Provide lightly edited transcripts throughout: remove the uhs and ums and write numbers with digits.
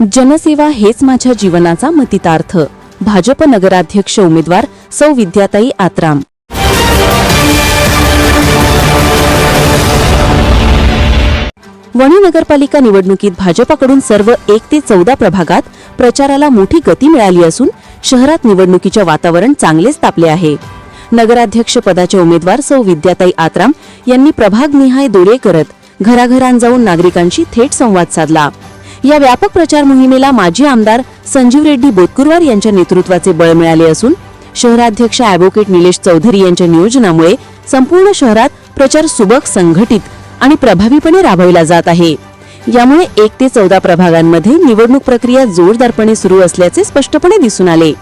जनसेवा हेच माझ्या जीवनाचा मतितार्थ। भाजप नगराध्यक्ष उमेदवार सौ विद्याताई आत्राम। वणी नगरपालिका निवडणुकीत भाजपकडून सर्व 1 ते 14 प्रभागात प्रचाराला मोठी गती मिळाली असून शहरात निवडणुकीचे वातावरण चांगलेच तापले आहे। नगराध्यक्ष पदाचे उमेदवार सौ विद्याताई आत्राम यांनी प्रभागनिहाय दौरे करत घराघरांत जाऊन नागरिकांशी थेट संवाद साधला। या व्यापक प्रचार मोहिमेला माजी आमदार संजीव रेड्डी बोतकुरवार यांच्या नेतृत्वाचे बळ मिळाले असून शहराध्यक्ष ॲडव्होकेट निलेश चौधरी यांच्या नियोजनामुळे संपूर्ण शहरात प्रचार सुबक, संघटित आणि प्रभावीपणे राबविला जात आहे। यामुळे 1 ते 14 प्रभागांमध्ये निवडणूक प्रक्रिया जोरदारपणे सुरू असल्याचे स्पष्टपणे दिसून आले।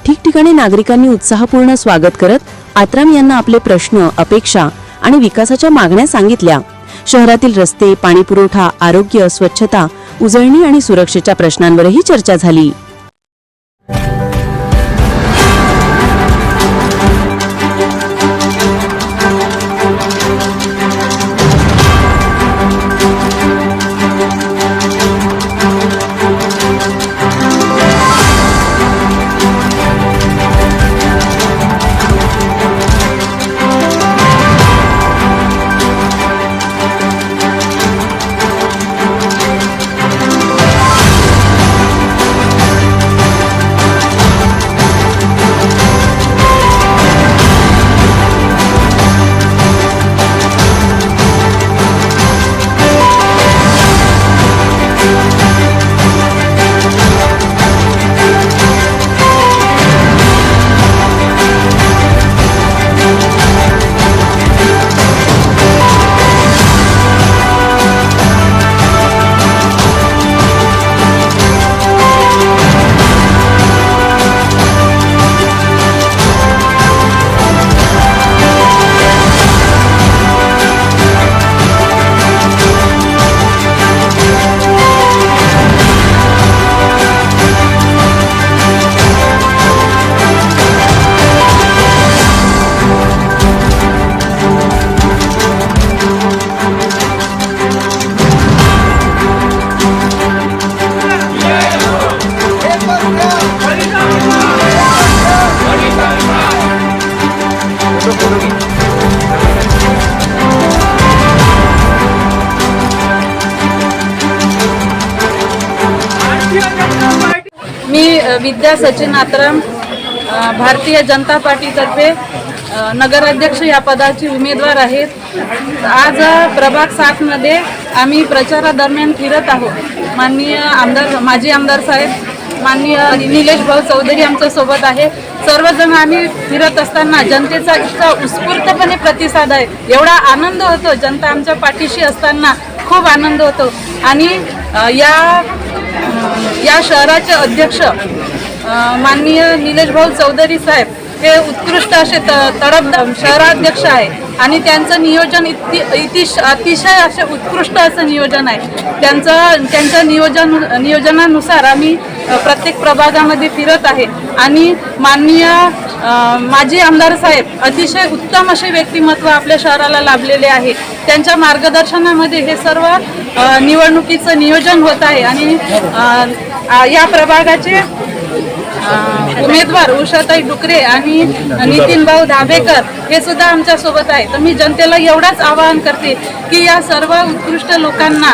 ठिकठिकाणी नागरिकांनी उत्साहपूर्ण स्वागत करत आत्राम यांना आपले प्रश्न, अपेक्षा आणि विकासाच्या मागण्या सांगितल्या। शहरातील रस्ते, पाणीपुरवठा, आरोग्य, स्वच्छता, उजळणी आणि सुरक्षेच्या प्रश्नांवरही चर्चा झाली। मी विद्या सचिन आत्राम भारतीय जनता पार्टीतर्फे नगराध्यक्ष या पदाची उमेदवार आहेत। आज प्रभाग 7 मध्ये आम्ही प्रचारादरम्यान फिरत आहोत। माननीय आमदार, माजी आमदार साहेब, माननीय निलेश भाऊ चौधरी आमच्या सोबत आहे। सर्वजण आम्ही फिरत असताना जनतेचा इतका उत्स्फूर्तपणे प्रतिसाद आहे, एवढा आनंद होतो। जनता आमच्या पाठीशी असताना खूप आनंद होतो। आणि या शहराचे अध्यक्ष माननीय निलेश भाऊ चौधरी साहेब हे उत्कृष्ट असे तडफदार शहराध्यक्ष आहे आणि त्यांचं नियोजन अतिशय असे उत्कृष्ट असं नियोजन आहे। त्यांच्या नियोजनानुसार आम्ही प्रत्येक प्रभागामध्ये फिरत आहे आणि माननीय माजी आमदार साहेब अतिशय उत्तम असे व्यक्तिमत्व आपल्या शहराला लाभलेले आहे। त्यांच्या मार्गदर्शनामध्ये हे सर्व निवडणुकीचं नियोजन होत आहे आणि या प्रभागाचे उमेदवार उषाताई डुकरे आणि नितीन भाऊ धाबेकर हे सुद्धा आमच्या सोबत आहे। तर मी जनतेला एवढाच आवाहन करते की या सर्व उत्कृष्ट लोकांना,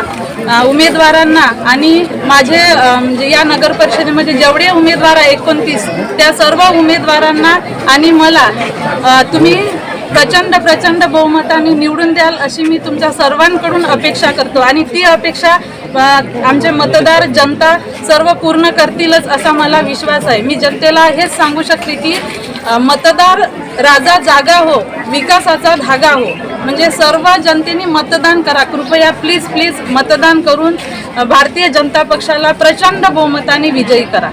उमेदवारांना आणि माझे म्हणजे या नगर परिषदेमध्ये जेवढे उमेदवार आहे 29 त्या सर्व उमेदवारांना आणि मला तुम्ही प्रचंड बहुमताने निवडून द्याल अशी मी तुमच्या सर्वांकडून अपेक्षा करतो आणि ती अपेक्षा आमचे मतदार, जनता सर्व पूर्ण करतीलच असा मला विश्वास आहे। मी जनतेला हेच सांगू शकते की मतदार राजा जागा हो, विकासाचा धागा हो। म्हणजे सर्व जनतेने मतदान करा, कृपया प्लीज मतदान करून भारतीय जनता पक्षाला प्रचंड बहुमताने विजयी करा।